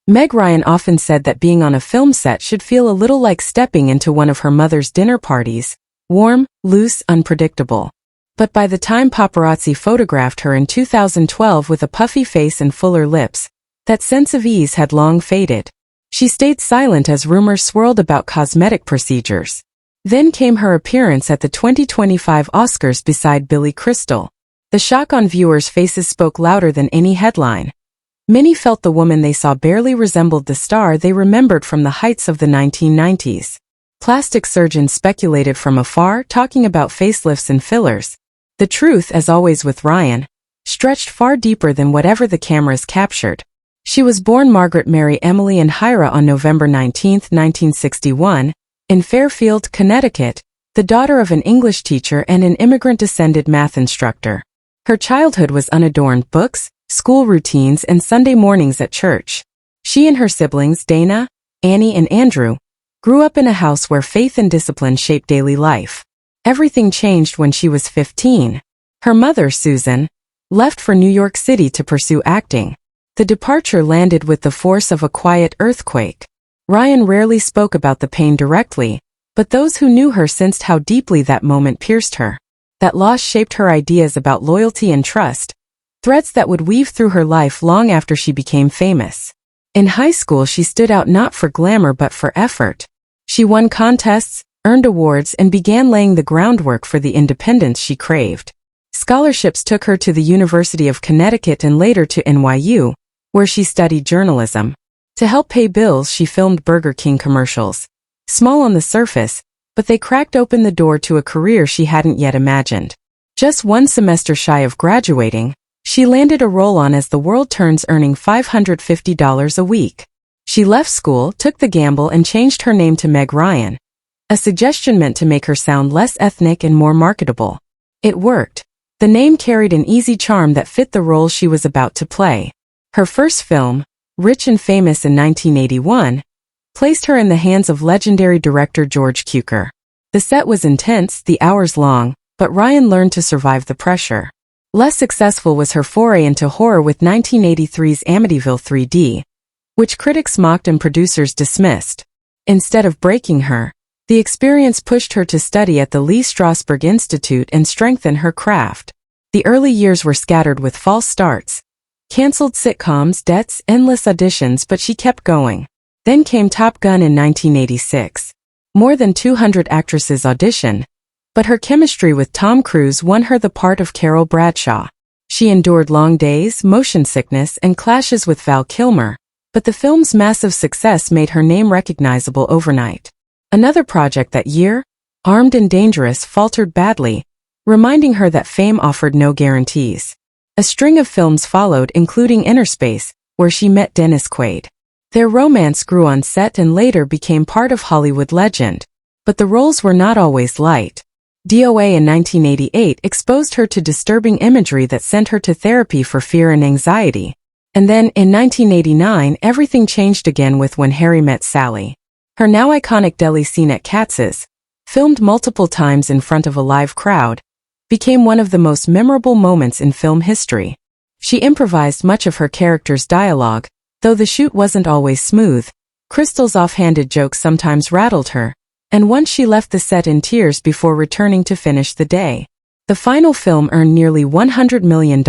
Meg Ryan often said that being on a film set should feel a little like stepping into one of her mother's dinner parties, warm, loose, unpredictable. But by the time paparazzi photographed her in 2012 with a puffy face and fuller lips, that sense of ease had long faded. She stayed silent as rumors swirled about cosmetic procedures. Then came her appearance at the 2025 Oscars beside Billy Crystal. The shock on viewers' faces spoke louder than any headline. Many felt the woman they saw barely resembled the star they remembered from the heights of the 1990s. Plastic surgeons speculated from afar, talking about facelifts and fillers. The truth, as always with Ryan, stretched far deeper than whatever the cameras captured. She was born Margaret Mary Emily and Hira on November 19, 1961, in Fairfield, Connecticut, the daughter of an English teacher and an immigrant-descended math instructor. Her childhood was unadorned: books, school routines, and Sunday mornings at church. She and her siblings, Dana, Annie, and Andrew, grew up in a house where faith and discipline shaped daily life. Everything changed when she was 15. Her mother, Susan, left for New York City to pursue acting. The departure landed with the force of a quiet earthquake. Ryan rarely spoke about the pain directly, but those who knew her sensed how deeply that moment pierced her. That loss shaped her ideas about loyalty and trust, threads that would weave through her life long after she became famous. In high school, she stood out not for glamour but for effort. She won contests, earned awards, and began laying the groundwork for the independence she craved. Scholarships took her to the University of Connecticut and later to NYU, where she studied journalism. To help pay bills, she filmed Burger King commercials. Small on the surface, but they cracked open the door to a career she hadn't yet imagined. Just one semester shy of graduating, she landed a role on As the World Turns, earning $550 a week. She left school, took the gamble, and changed her name to Meg Ryan, a suggestion meant to make her sound less ethnic and more marketable. It worked. The name carried an easy charm that fit the role she was about to play. Her first film, Rich and Famous in 1981, placed her in the hands of legendary director George Cukor. The set was intense, the hours long, but Ryan learned to survive the pressure. Less successful was her foray into horror with 1983's Amityville 3D, which critics mocked and producers dismissed. Instead of breaking her, the experience pushed her to study at the Lee Strasberg Institute and strengthen her craft. The early years were scattered with false starts, canceled sitcoms, debts, endless auditions, but she kept going. Then came Top Gun in 1986. More than 200 actresses auditioned, but her chemistry with Tom Cruise won her the part of Carol Bradshaw. She endured long days, motion sickness, and clashes with Val Kilmer, but the film's massive success made her name recognizable overnight. Another project that year, Armed and Dangerous, faltered badly, reminding her that fame offered no guarantees. A string of films followed, including Innerspace, where she met Dennis Quaid. Their romance grew on set and later became part of Hollywood legend. But the roles were not always light. DOA in 1988 exposed her to disturbing imagery that sent her to therapy for fear and anxiety. And then, in 1989, everything changed again with When Harry Met Sally. Her now iconic deli scene at Katz's, filmed multiple times in front of a live crowd, became one of the most memorable moments in film history. She improvised much of her character's dialogue, though the shoot wasn't always smooth. Crystal's offhanded jokes sometimes rattled her, and once she left the set in tears before returning to finish the day. The final film earned nearly $100 million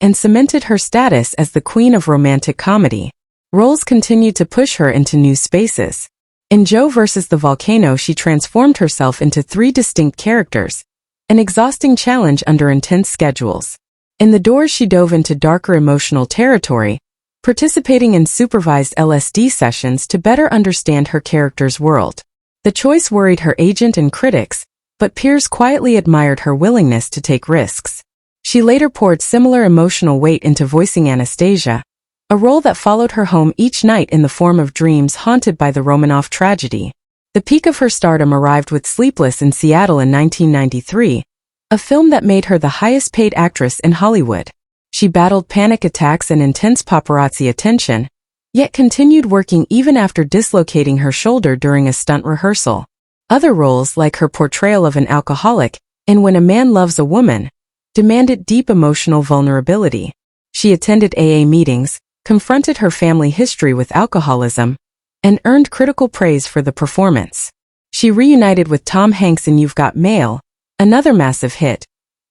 and cemented her status as the queen of romantic comedy. Roles continued to push her into new spaces. In Joe vs. the Volcano, she transformed herself into 3 distinct characters, an exhausting challenge under intense schedules. In The Doors, she dove into darker emotional territory, participating in supervised LSD sessions to better understand her character's world. The choice worried her agent and critics, but peers quietly admired her willingness to take risks. She later poured similar emotional weight into voicing Anastasia, a role that followed her home each night in the form of dreams haunted by the Romanov tragedy. The peak of her stardom arrived with Sleepless in Seattle in 1993, a film that made her the highest-paid actress in Hollywood. She battled panic attacks and intense paparazzi attention, yet continued working even after dislocating her shoulder during a stunt rehearsal. Other roles, like her portrayal of an alcoholic in When a Man Loves a Woman, demanded deep emotional vulnerability. She attended AA meetings, confronted her family history with alcoholism, and earned critical praise for the performance. She reunited with Tom Hanks in You've Got Mail, another massive hit,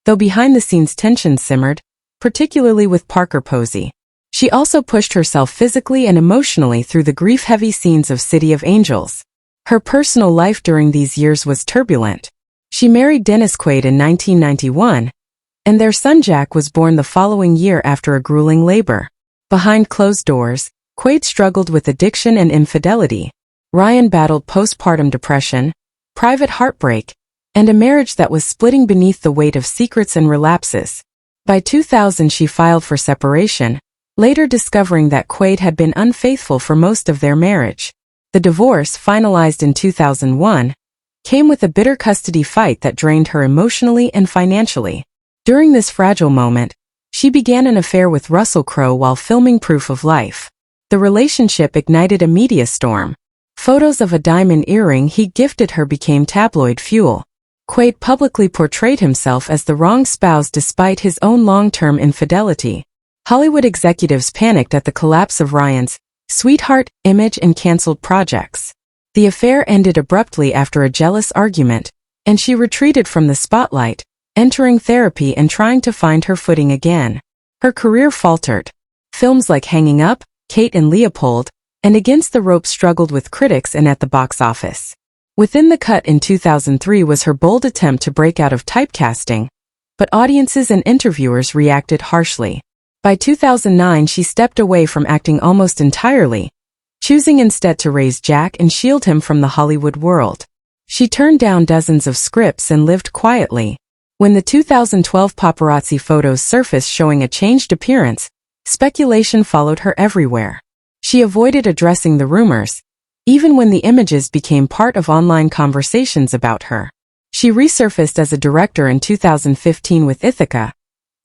though behind-the-scenes tensions simmered, particularly with Parker Posey. She also pushed herself physically and emotionally through the grief-heavy scenes of City of Angels. Her personal life during these years was turbulent. She married Dennis Quaid in 1991, and their son Jack was born the following year after a grueling labor. Behind closed doors, Quaid struggled with addiction and infidelity. Ryan battled postpartum depression, private heartbreak, and a marriage that was splitting beneath the weight of secrets and relapses. By 2000 she filed for separation, later discovering that Quaid had been unfaithful for most of their marriage. The divorce, finalized in 2001, came with a bitter custody fight that drained her emotionally and financially. During this fragile moment, she began an affair with Russell Crowe while filming Proof of Life. The relationship ignited a media storm. Photos of a diamond earring he gifted her became tabloid fuel. Quaid publicly portrayed himself as the wrong spouse despite his own long-term infidelity. Hollywood executives panicked at the collapse of Ryan's sweetheart image and canceled projects. The affair ended abruptly after a jealous argument, and she retreated from the spotlight, entering therapy and trying to find her footing again. Her career faltered. Films like Hanging Up, Kate and Leopold, and Against the Ropes struggled with critics and at the box office. Within the Cut in 2003 was her bold attempt to break out of typecasting, but audiences and interviewers reacted harshly. By 2009 she stepped away from acting almost entirely, choosing instead to raise Jack and shield him from the Hollywood world. She turned down dozens of scripts and lived quietly. When the 2012 paparazzi photos surfaced showing a changed appearance, speculation followed her everywhere. She avoided addressing the rumors, even when the images became part of online conversations about her. She resurfaced as a director in 2015 with Ithaca,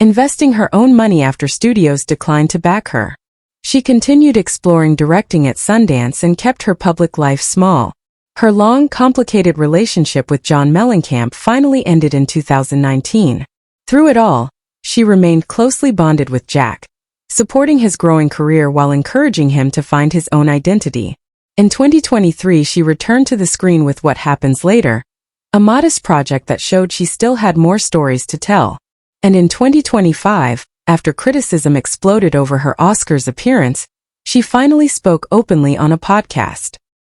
investing her own money after studios declined to back her. She continued exploring directing at Sundance and kept her public life small. Her long, complicated relationship with John Mellencamp finally ended in 2019. Through it all, she remained closely bonded with Jack, supporting his growing career while encouraging him to find his own identity. In 2023 she returned to the screen with What Happens Later, a modest project that showed she still had more stories to tell. And in 2025, after criticism exploded over her Oscars appearance, she finally spoke openly on a podcast.